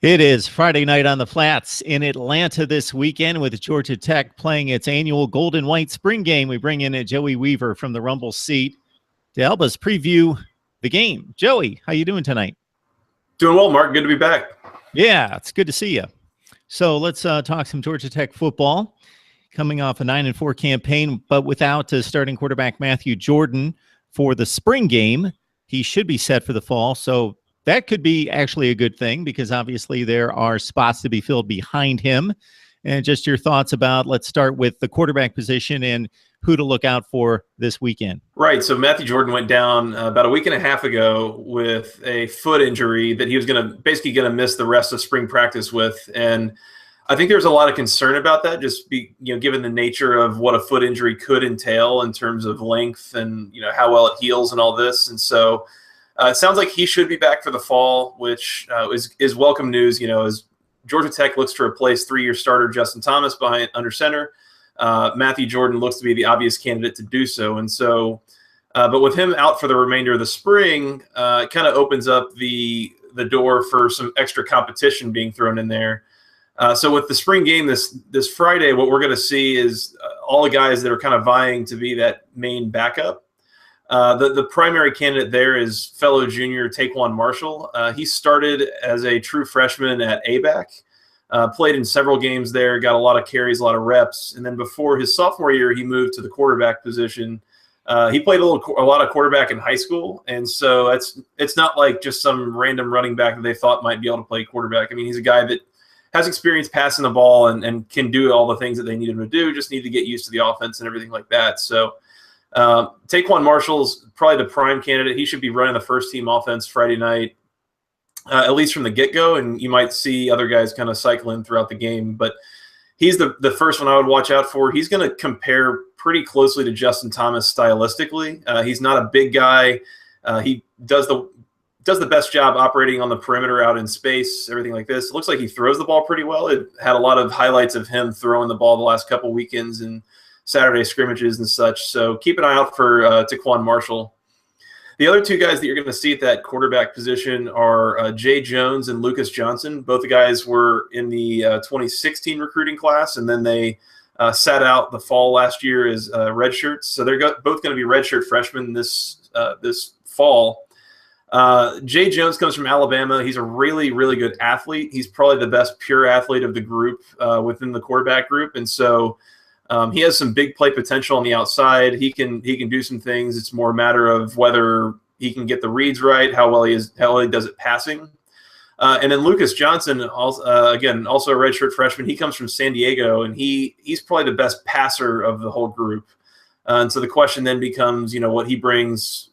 It is Friday night on the Flats in Atlanta this weekend with Georgia Tech playing its annual Gold and White spring game. We bring in Joey Weaver from the Rumble seat to help us preview the game. Joey, how you doing tonight? Doing well, Mark. Good to be back. Yeah, it's good to see you. So let's talk some Georgia Tech football. Coming off a 9-4 campaign, but without starting quarterback Matthew Jordan for the spring game. He should be set for the fall, so that could be actually a good thing because obviously there are spots to be filled behind him. And just your thoughts about, let's start with the quarterback position and who to look out for this weekend. Right. So Matthew Jordan went down about a week and a half ago with a foot injury that he was basically going to miss the rest of spring practice with. And I think there's a lot of concern about that, just given the nature of what a foot injury could entail in terms of length and how well it heals and all this. And so it sounds like he should be back for the fall, which is welcome news. As Georgia Tech looks to replace three-year starter Justin Thomas under center, Matthew Jordan looks to be the obvious candidate to do so. And so, but with him out for the remainder of the spring, it kind of opens up the door for some extra competition being thrown in there. So with the spring game this Friday, what we're going to see is all the guys that are kind of vying to be that main backup. The primary candidate there is fellow junior Taquon Marshall. He started as a true freshman at A-back, played in several games there, got a lot of carries, a lot of reps, and then before his sophomore year, he moved to the quarterback position. He played a lot of quarterback in high school, and so it's not like just some random running back that they thought might be able to play quarterback. I mean, he's a guy that has experience passing the ball and can do all the things that they need him to do, just need to get used to the offense and everything like that. So Taquon Marshall's probably the prime candidate. He should be running the first team offense Friday night, at least from the get-go, and you might see other guys kind of cycle in throughout the game. But he's the first one I would watch out for. He's going to compare pretty closely to Justin Thomas stylistically. He's not a big guy. He does the best job operating on the perimeter out in space, everything like this. It looks like he throws the ball pretty well. It had a lot of highlights of him throwing the ball the last couple weekends and Saturday scrimmages and such. So keep an eye out for Taquon Marshall. The other two guys that you're going to see at that quarterback position are Jay Jones and Lucas Johnson. Both the guys were in the 2016 recruiting class, and then they sat out the fall last year as redshirts. So they're both going to be redshirt freshmen this fall. Jay Jones comes from Alabama. He's a really, really good athlete. He's probably the best pure athlete of the group within the quarterback group. And so he has some big play potential on the outside. He can do some things. It's more a matter of whether he can get the reads right, how well he does it passing. And then Lucas Johnson, also a redshirt freshman. He comes from San Diego, and he's probably the best passer of the whole group. And so the question then becomes, what he brings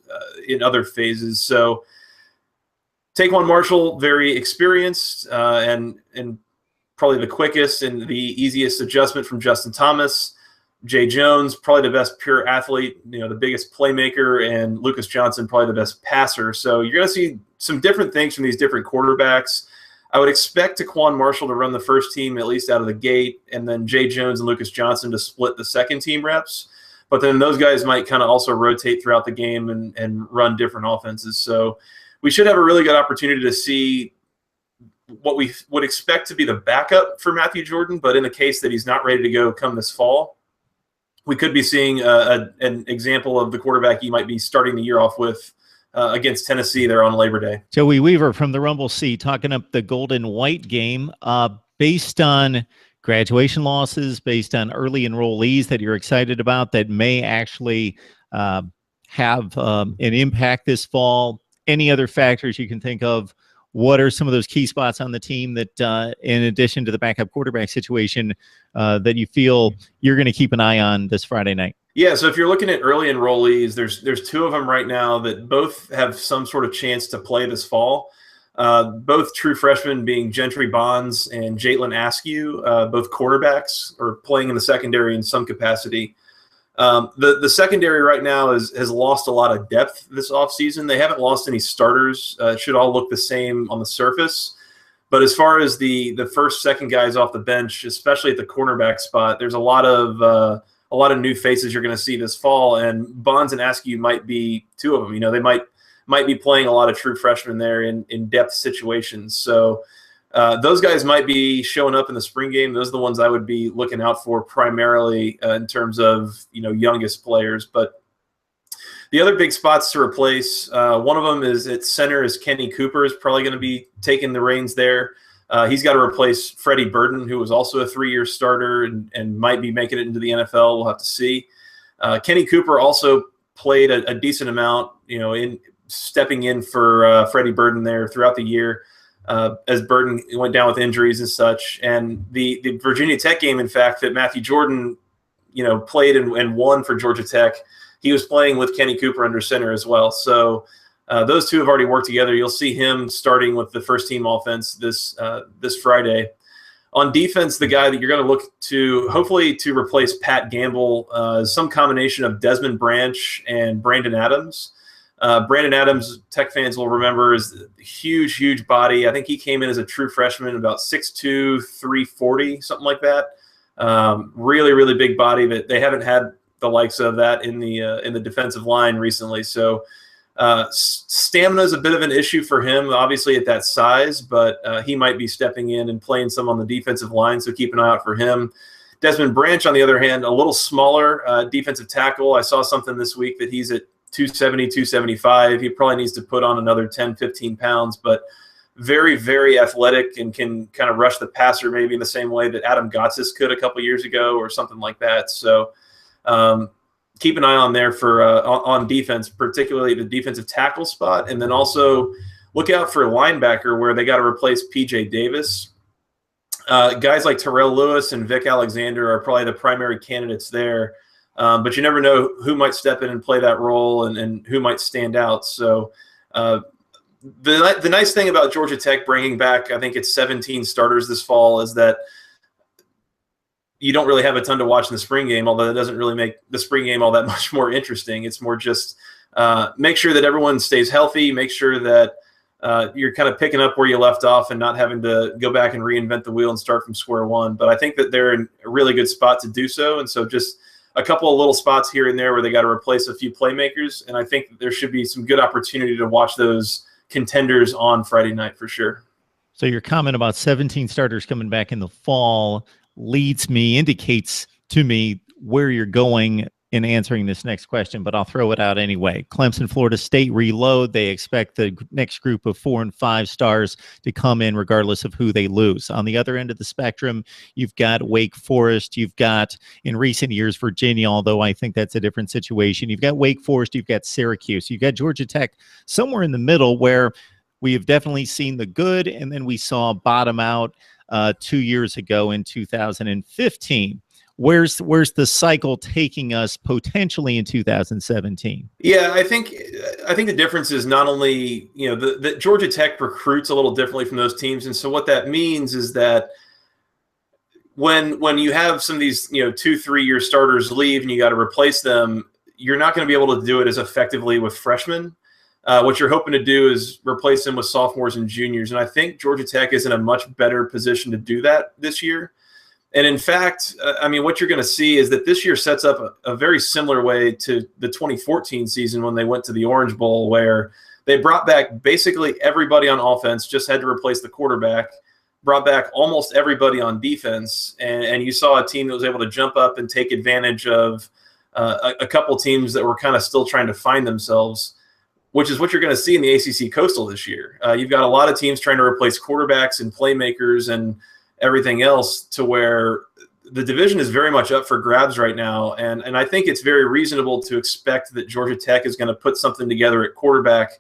in other phases. So Taquon Marshall, very experienced and probably the quickest and the easiest adjustment from Justin Thomas. Jay Jones, probably the best pure athlete, the biggest playmaker, and Lucas Johnson, probably the best passer. So you're going to see some different things from these different quarterbacks. I would expect Taquon Marshall to run the first team at least out of the gate, and then Jay Jones and Lucas Johnson to split the second team reps. But then those guys might kind of also rotate throughout the game and run different offenses. So we should have a really good opportunity to see what we would expect to be the backup for Matthew Jordan, but in the case that he's not ready to go come this fall, we could be seeing an example of the quarterback he might be starting the year off with against Tennessee there on Labor Day. Joey Weaver from the Rumble seat talking up the Gold and White game based on graduation losses, based on early enrollees that you're excited about that may actually have an impact this fall. Any other factors you can think of? What are some of those key spots on the team that, in addition to the backup quarterback situation, that you feel you're going to keep an eye on this Friday night? Yeah, so if you're looking at early enrollees, there's two of them right now that both have some sort of chance to play this fall. Both true freshmen being Gentry Bonds and Jaylen Askew, both quarterbacks, are playing in the secondary in some capacity. The secondary right now has lost a lot of depth this offseason. They haven't lost any starters. It should all look the same on the surface. But as far as the first, second guys off the bench, especially at the cornerback spot, there's a lot of new faces you're going to see this fall. And Bonds and Askew might be two of them. They might be playing a lot of true freshmen there in depth situations. So Those guys might be showing up in the spring game. Those are the ones I would be looking out for primarily in terms of youngest players. But the other big spots to replace, one of them is at center is Kenny Cooper is probably going to be taking the reins there. He's got to replace Freddie Burden, who was also a 3-year starter and might be making it into the NFL. We'll have to see. Kenny Cooper also played a decent amount, in stepping in for Freddie Burden there throughout the year as Burden went down with injuries and such. And the Virginia Tech game, in fact, that Matthew Jordan, played and won for Georgia Tech, he was playing with Kenny Cooper under center as well. So those two have already worked together. You'll see him starting with the first team offense this Friday. On defense, the guy that you're going to look to hopefully to replace Pat Gamble is some combination of Desmond Branch and Brandon Adams. Brandon Adams, Tech fans will remember, is a huge body. I think he came in as a true freshman, about 6'2", 340, something like that. Really big body that they haven't had the likes of that in the defensive line recently. So stamina is a bit of an issue for him, obviously at that size, but he might be stepping in and playing some on the defensive line. So keep an eye out for him. Desmond Branch, on the other hand, a little smaller defensive tackle. I saw something this week that he's at 270, 275. He probably needs to put on another 10, 15 pounds, but very athletic and can kind of rush the passer maybe in the same way that Adam Gotsis could a couple years ago or something like that. So keep an eye on there for on defense, particularly the defensive tackle spot. And then also look out for linebacker where they got to replace PJ Davis. Guys like Terrell Lewis and Vic Alexander are probably the primary candidates there. But you never know who might step in and play that role and who might stand out. So the nice thing about Georgia Tech bringing back, I think it's 17 starters this fall, is that you don't really have a ton to watch in the spring game, although it doesn't really make the spring game all that much more interesting. It's more just make sure that everyone stays healthy, make sure that you're kind of picking up where you left off and not having to go back and reinvent the wheel and start from square one. But I think that they're in a really good spot to do so. And so just a couple of little spots here and there where they got to replace a few playmakers. And I think that there should be some good opportunity to watch those contenders on Friday night for sure. So your comment about 17 starters coming back in the fall indicates to me where you're going in answering this next question, but I'll throw it out anyway. Clemson, Florida State reload. They expect the next group of 4 and 5 stars to come in regardless of who they lose. On the other end of the spectrum, you've got Wake Forest. You've got, in recent years, Virginia, although I think that's a different situation. You've got Wake Forest. You've got Syracuse. You've got Georgia Tech somewhere in the middle where we have definitely seen the good, and then we saw bottom out 2 years ago in 2015. Where's the cycle taking us potentially in 2017? Yeah, I think the difference is not only that Georgia Tech recruits a little differently from those teams, and so what that means is that when you have some of these 2-3 year starters leave and you got to replace them, you're not going to be able to do it as effectively with freshmen. What you're hoping to do is replace them with sophomores and juniors. And I think Georgia Tech is in a much better position to do that this year. And in fact, what you're going to see is that this year sets up a very similar way to the 2014 season when they went to the Orange Bowl, where they brought back basically everybody on offense, just had to replace the quarterback, brought back almost everybody on defense. And you saw a team that was able to jump up and take advantage of a couple teams that were kind of still trying to find themselves, which is what you're going to see in the ACC Coastal this year. You've got a lot of teams trying to replace quarterbacks and playmakers and everything else, to where the division is very much up for grabs right now. And I think it's very reasonable to expect that Georgia Tech is going to put something together at quarterback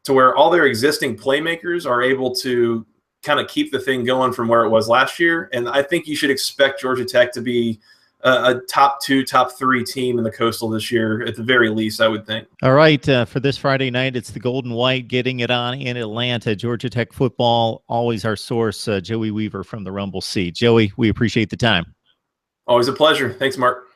to where all their existing playmakers are able to kind of keep the thing going from where it was last year. And I think you should expect Georgia Tech to be a top 2, top 3 team in the Coastal this year, at the very least, I would think. All right, for this Friday night, it's the Gold and White getting it on in Atlanta. Georgia Tech football, always our source. Joey Weaver from the Rumble Seat. Joey, we appreciate the time. Always a pleasure. Thanks, Mark.